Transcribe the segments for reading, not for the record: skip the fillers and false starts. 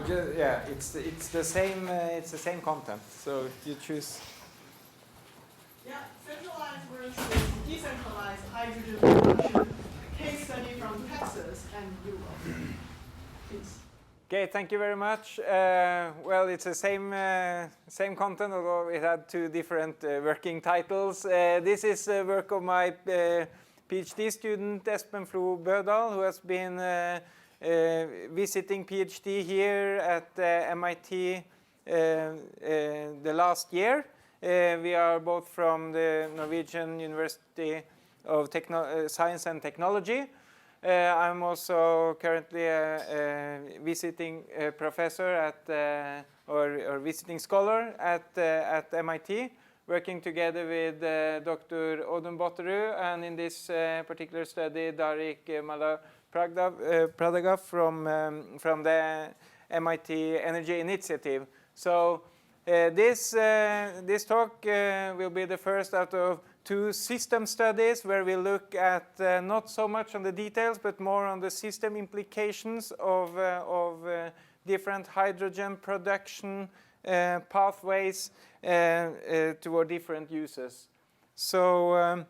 yeah, it's the same content. So you choose. Yeah, centralized versus decentralized hydrogen production. Case study from Texas and Europe. Please. Okay, thank you very much. Well, it's the same content, although it had two different working titles. This is the work of my PhD student Espen Flo Bødal, who has been visiting PhD here at MIT the last year. We are both from the Norwegian University of Science and Technology. I'm also currently a visiting professor at, or visiting scholar at MIT, working together with Dr. Odun Botterud, and in this particular study, Darik Pradagav from the MIT Energy Initiative. So this talk will be the first out of two system studies where we look at not so much on the details, but more on the system implications of different hydrogen production pathways toward different uses. So,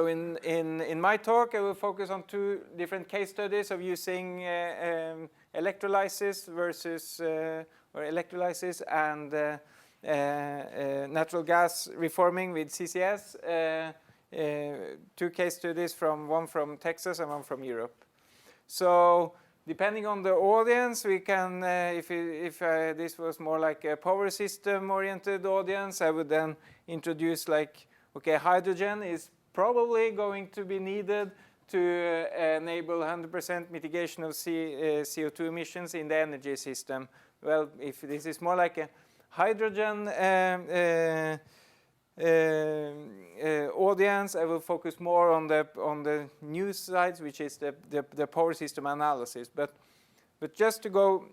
in my talk, I will focus on two different case studies of using electrolysis versus or electrolysis and natural gas reforming with CCS. Two case studies, one from Texas and one from Europe. So depending on the audience, we can, if this was more like a power system oriented audience, I would then introduce like, okay, hydrogen is probably going to be needed to enable 100% mitigation of CO2 emissions in the energy system. Well, if this is more like a hydrogen audience, I will focus more on the news sides, which is the power system analysis. But just to go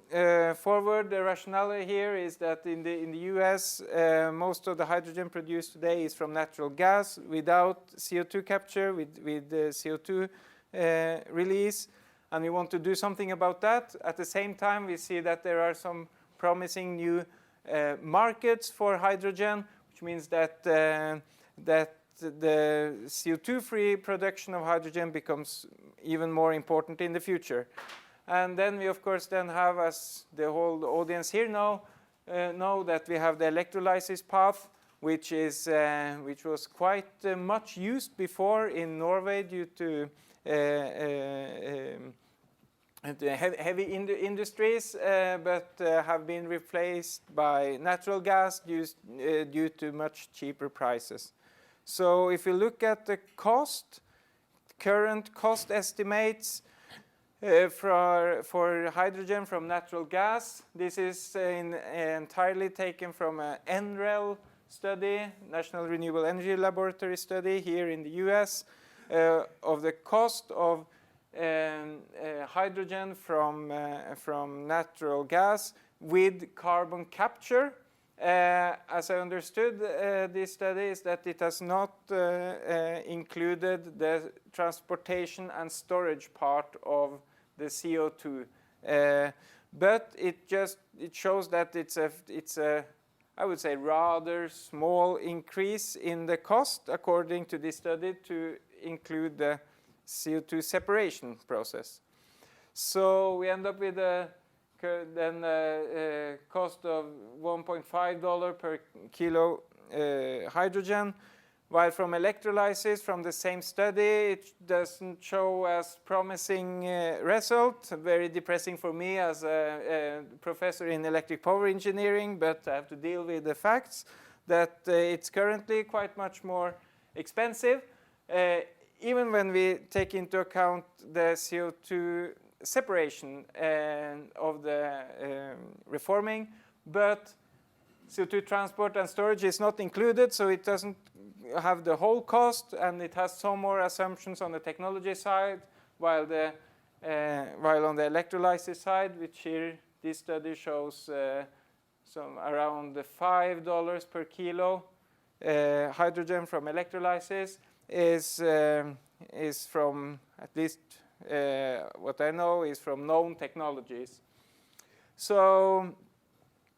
forward, the rationale here is that in the US, most of the hydrogen produced today is from natural gas without CO2 capture, with CO2 release, and we want to do something about that. At the same time, we see that there are some promising new markets for hydrogen, which means that the CO2-free production of hydrogen becomes even more important in the future. And then we, of course, then have, as the whole audience here know that we have the electrolysis path, which was quite much used before in Norway due to heavy industries, but have been replaced by natural gas due to much cheaper prices. So if you look at the current cost estimates for hydrogen from natural gas, this is entirely taken from an NREL study, National Renewable Energy Laboratory study here in the US, of the cost of hydrogen from natural gas with carbon capture. As I understood this study is that it has not included the transportation and storage part of the CO2, but it shows that it's a I would say rather small increase in the cost according to this study to include the CO2 separation process. So we end up with a cost of $1.5 per kilo hydrogen, while from electrolysis from the same study it doesn't show as promising result. Very depressing for me as a professor in electric power engineering, but I have to deal with the facts that it's currently quite much more expensive. Even when we take into account the CO2 separation of the reforming, but CO2 transport and storage is not included, so it doesn't have the whole cost, and it has some more assumptions on the technology side, while on the electrolysis side, which here this study shows some around $5 per kilo hydrogen from electrolysis is from, at least what I know, is from known technologies. So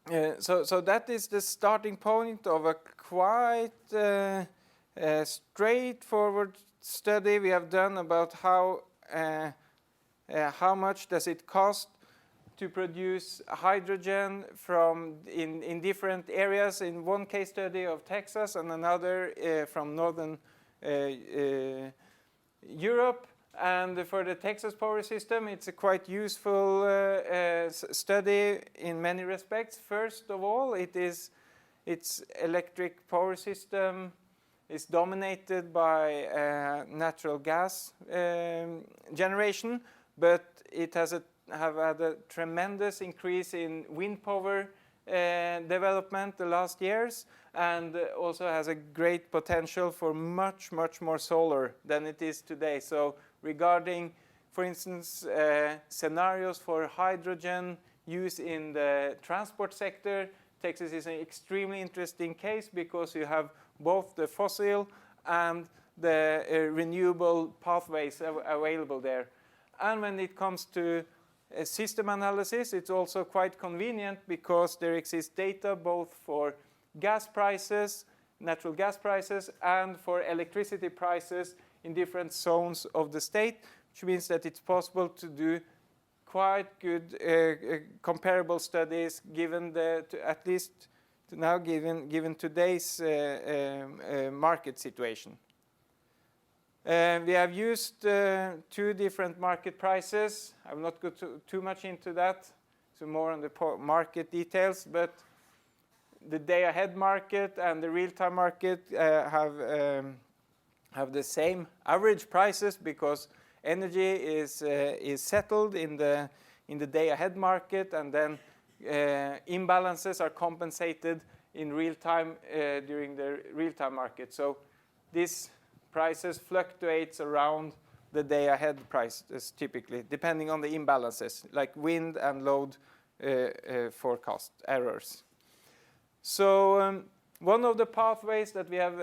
that is the starting point of a quite straightforward study we have done about how much does it cost to produce hydrogen in different areas. In one case study of Texas and another from northern Europe. And for the Texas power system, it's a quite useful study in many respects. First of all, its electric power system is dominated by natural gas generation, but it have had a tremendous increase in wind power development the last years, and also has a great potential for much more solar than it is today. So regarding, for instance, scenarios for hydrogen use in the transport sector, Texas is an extremely interesting case because you have both the fossil and the renewable pathways available there. And when it comes to system analysis, it's also quite convenient because there exists data both for gas prices, natural gas prices, and for electricity prices in different zones of the state, which means that it's possible to do quite good comparable studies given at least now given today's market situation. We have used 2 different market prices. I will not go too much into that, so more on the market details, but the day-ahead market and the real-time market have the same average prices because energy is settled in the day-ahead market, and then imbalances are compensated in real time during the real-time market. So this prices fluctuates around the day-ahead prices typically, depending on the imbalances, like wind and load forecast errors. So one of the pathways that we have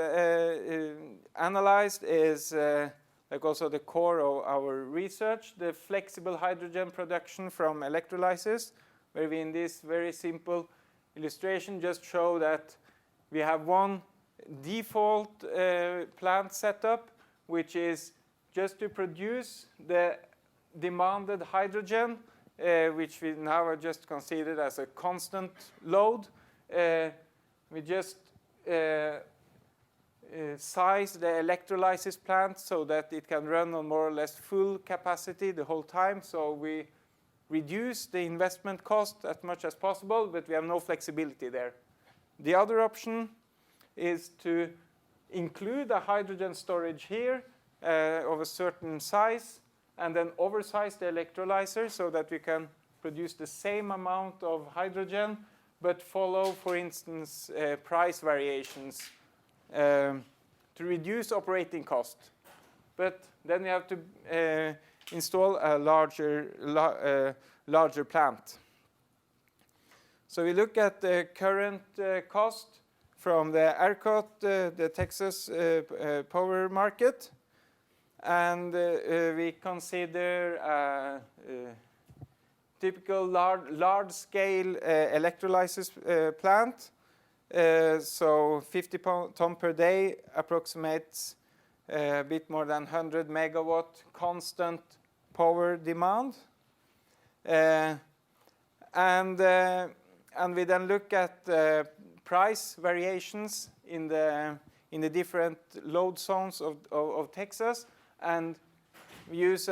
analyzed is like also the core of our research, the flexible hydrogen production from electrolysis, where we in this very simple illustration just show that we have one default plant setup, which is just to produce the demanded hydrogen, which we now are just considered as a constant load. We just size the electrolysis plant so that it can run on more or less full capacity the whole time. So we reduce the investment cost as much as possible, but we have no flexibility there. The other option is to include a hydrogen storage here of a certain size and then oversize the electrolyzer so that we can produce the same amount of hydrogen but follow, for instance, price variations to reduce operating cost. But then we have to install a larger plant. So we look at the current cost from the ERCOT, the Texas power market, and we consider typical large-scale electrolysis plant. So 50 ton per day approximates a bit more than 100 megawatt constant power demand. And we then look at price variations in the different load zones of Texas, and we use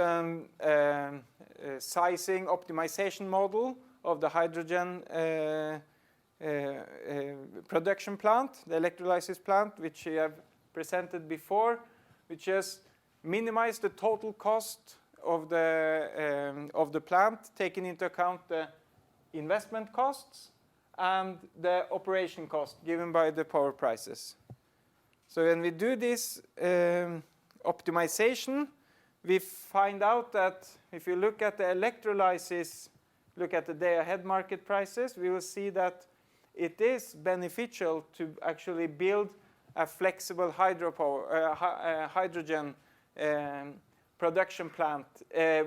sizing optimization model of the hydrogen production plant, the electrolysis plant, which we have presented before, which just minimize the total cost of the plant, taking into account the investment costs and the operation cost given by the power prices. So when we do this optimization, we find out that if you look at the electrolysis, look at the day-ahead market prices, we will see that it is beneficial to actually build a flexible hydrogen production plant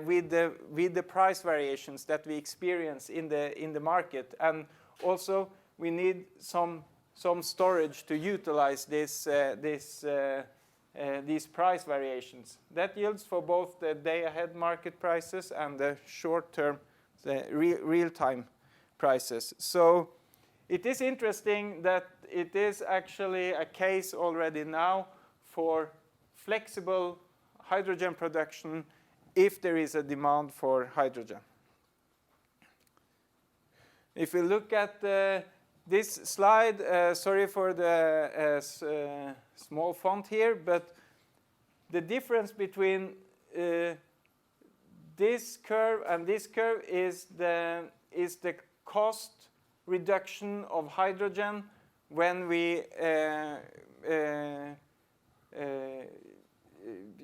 with the price variations that we experience in the market, and also we need some storage to utilize these price variations. That yields for both the day-ahead market prices and the short-term, the real-time prices. So it is interesting that it is actually a case already now for flexible hydrogen production if there is a demand for hydrogen. If we look at this slide, sorry for the small font here, but the difference between this curve and this curve is the cost reduction of hydrogen when we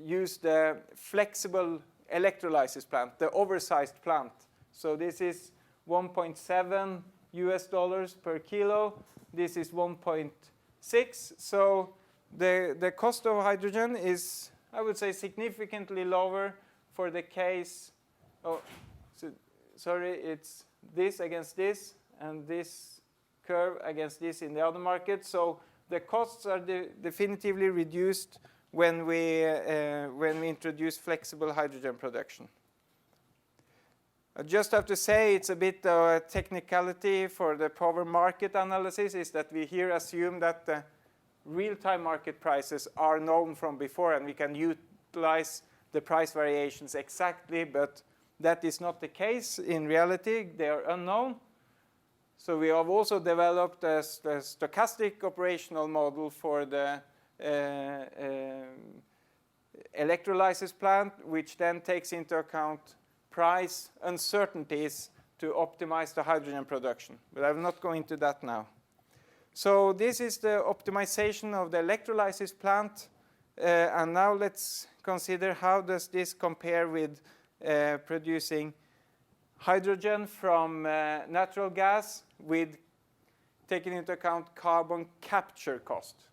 use the flexible electrolysis plant, the oversized plant. So this is $1.7 per kilo. This is 1.6. So the cost of hydrogen is, I would say, significantly lower for the case. Oh, so, sorry, it's this against this, and this curve against this in the other market. So the costs are definitively reduced when we introduce flexible hydrogen production. I just have to say it's a bit of a technicality for the power market analysis, is that we here assume that the real-time market prices are known from before and we can utilize the price variations exactly, but that is not the case. In reality, they are unknown. So we have also developed a stochastic operational model for the electrolysis plant, which then takes into account price uncertainties to optimize the hydrogen production. But I will not go into that now. So this is the optimization of the electrolysis plant. And now let's consider how does this compare with producing hydrogen from natural gas with taking into account carbon capture cost.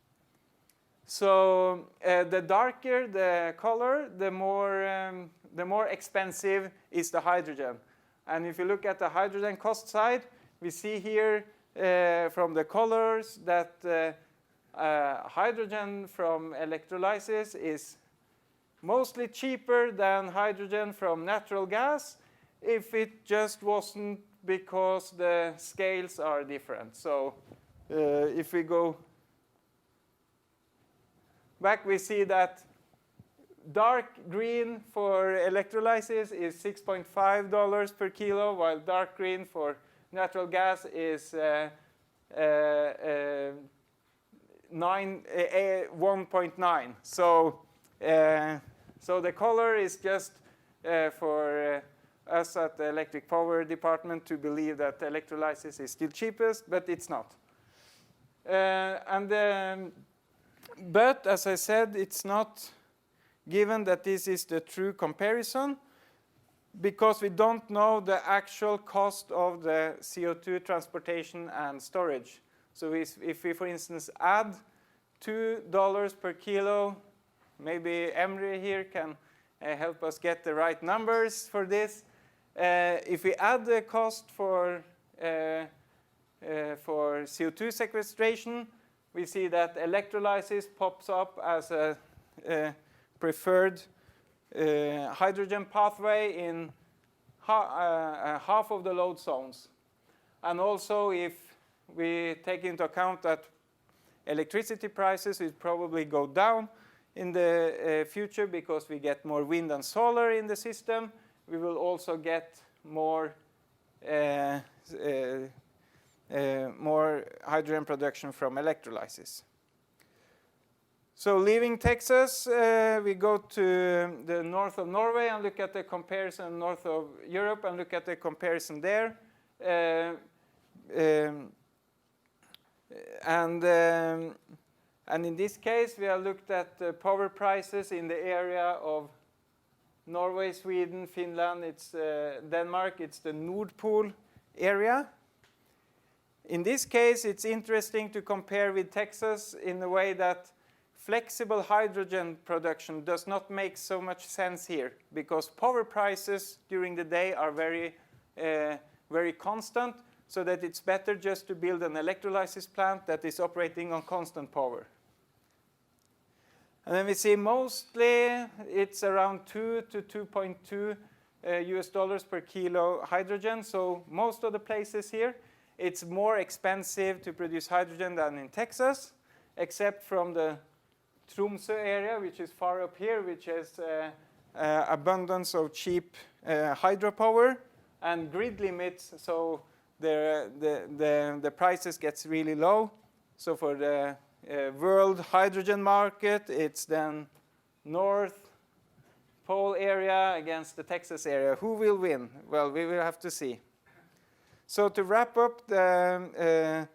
So the darker the color, the more expensive is the hydrogen. And if you look at the hydrogen cost side, we see here from the colors that hydrogen from electrolysis is mostly cheaper than hydrogen from natural gas if it just wasn't because the scales are different. So if we go back, we see that dark green for electrolysis is $6.5 per kilo, while dark green for natural gas is 1.9. So the color is just for us at the electric power department to believe that electrolysis is still cheapest, but it's not. But as I said, it's not given that this is the true comparison, because we don't know the actual cost of the CO2 transportation and storage. So if we, for instance, add $2 per kilo, maybe Emre here can help us get the right numbers for this. If we add the cost for CO2 sequestration, we see that electrolysis pops up as a preferred hydrogen pathway in half of the load zones. And also, if we take into account that electricity prices will probably go down in the future because we get more wind and solar in the system, we will also get more hydrogen production from electrolysis. So leaving Texas, we go to the north of Norway and look at the comparison, north of Europe, and look at the comparison there. And in this case, we have looked at the power prices in the area of Norway, Sweden, Finland, it's Denmark, it's the Nordpool area. In this case, it's interesting to compare with Texas in the way that flexible hydrogen production does not make so much sense here because power prices during the day are very constant, so that it's better just to build an electrolysis plant that is operating on constant power. And then we see mostly it's around 2 to 2.2 US dollars per kilo hydrogen. So most of the places here, it's more expensive to produce hydrogen than in Texas, except from the Tromsø area, which is far up here, which has abundance of cheap hydropower and grid limits, so the prices gets really low. So for the world hydrogen market, it's then North Pole area against the Texas area. Who will win? Well, we will have to see. So to wrap up the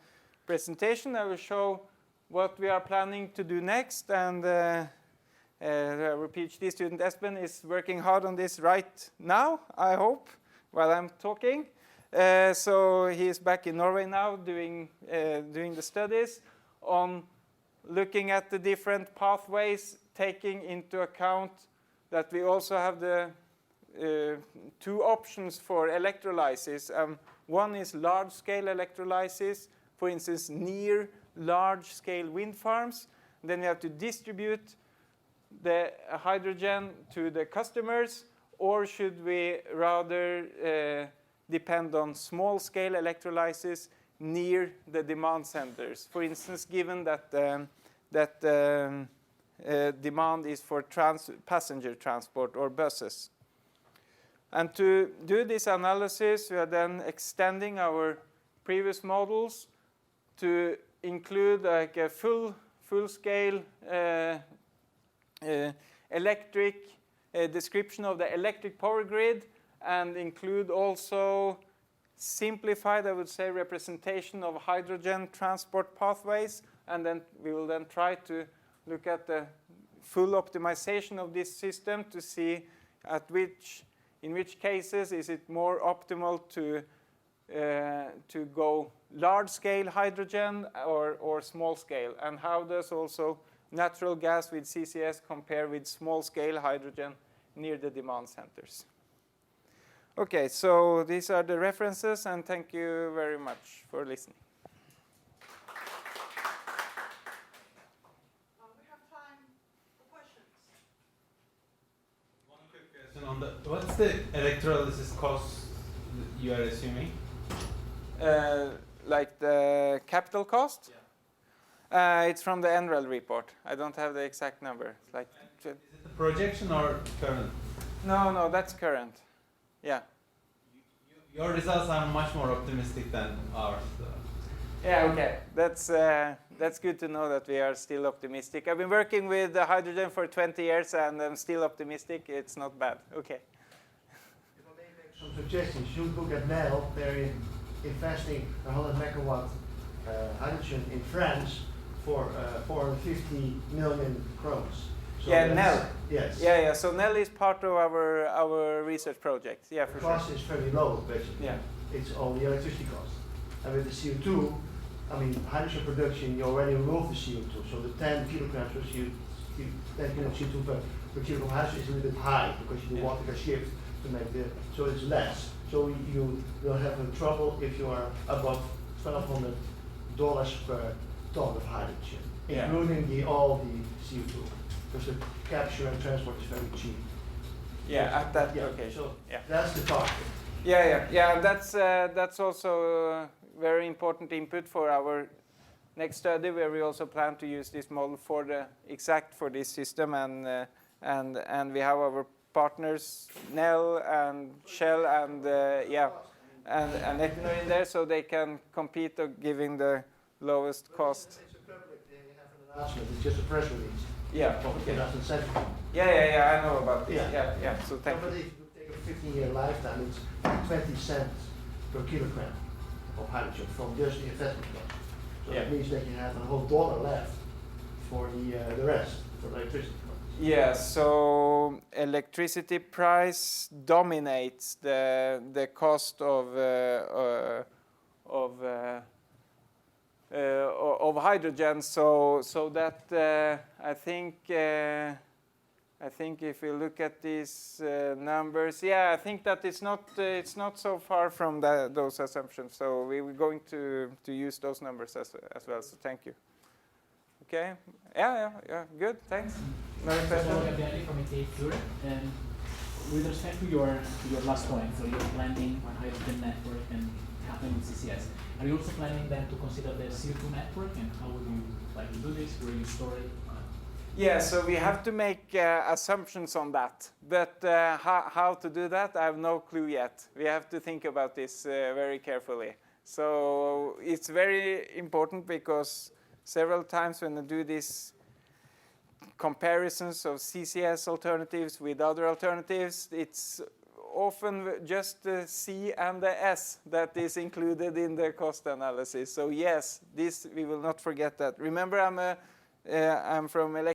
presentation, I will show what we are planning to do next. And our PhD student Espen is working hard on this right now, I hope, while I'm talking. So he is back in Norway now doing the studies on looking at the different pathways, taking into account that we also have the two options for electrolysis. One is large-scale electrolysis, for instance, near large-scale wind farms. Then you have to distribute the hydrogen to the customers, or should we rather depend on small-scale electrolysis near the demand centers? For instance, given that demand is for passenger transport or buses. And to do this analysis, we are then extending our previous models to include like a full-scale electric description of the electric power grid, and include also simplified, I would say, representation of hydrogen transport pathways. And then we will then try to look at the full optimization of this system to see in which cases is it more optimal to go large-scale hydrogen or small-scale, and how does also natural gas with CCS compare with small-scale hydrogen near the demand centers. Okay, so these are the references, and thank you very much for listening. We have time for questions. One quick question on what's the electrolysis cost you are assuming? Like the capital cost? Yeah. It's from the NREL report. I don't have the exact number. It's like is it the projection or current? No, that's current. Yeah. Your results are much more optimistic than ours. So. Yeah, okay. That's good to know that we are still optimistic. I've been working with hydrogen for 20 years and I'm still optimistic. It's not bad. Okay. If I may make some suggestions, you look at Nel, they're investing 100 megawatt hydrogen in France for 450 million crowns. So yeah, Nel. Yes. Yeah. So Nel is part of our research project. Yeah, for the cost is very low, basically. Yeah. It's only electricity cost. And with the CO2, I mean, hydrogen production, you already remove the CO2. So the 10 kilograms per CO2 per kilogram hydrogen is a little bit high because you do water gas shift to make so it's less. So you will have trouble if you are above $1,200 per ton of hydrogen, including all the CO2. Because the capture and transport is very cheap. Yeah, at that location. So yeah. That's the target. Yeah. That's also very important input for our next study, where we also plan to use this model for this system, and we have our partners Nel and Shell and Equinor in there, so they can compete on giving the lowest cost. It's a public. They have an announcement. It's just a press release. Yeah. Okay. Yeah. I know about this. Yeah. So thank you. If you take a 15-year lifetime, it's 20 cents per kilogram of hydrogen from just the investment cost. So that means that you have a whole dollar left for the rest, for the electricity cost. Yeah, so electricity price dominates the cost of of hydrogen. So that I think if we look at these numbers, yeah, I think that it's not so far from those assumptions. So we're going to use those numbers as well. So thank you. Okay. Yeah. Good. Thanks. Another question? From ETA and with respect to your last point, so you're planning a hydrogen network and happening with CCS. Are you also planning then to consider the CO2 network, and how would you like to do this? Where you store it? Yeah, so we have to make assumptions on that. But how to do that, I have no clue yet. We have to think about this very carefully. So it's very important because several times when I do these comparisons of CCS alternatives with other alternatives, it's often just the C and the S that is included in the cost analysis. So yes, this we will not forget that. Remember, I'm from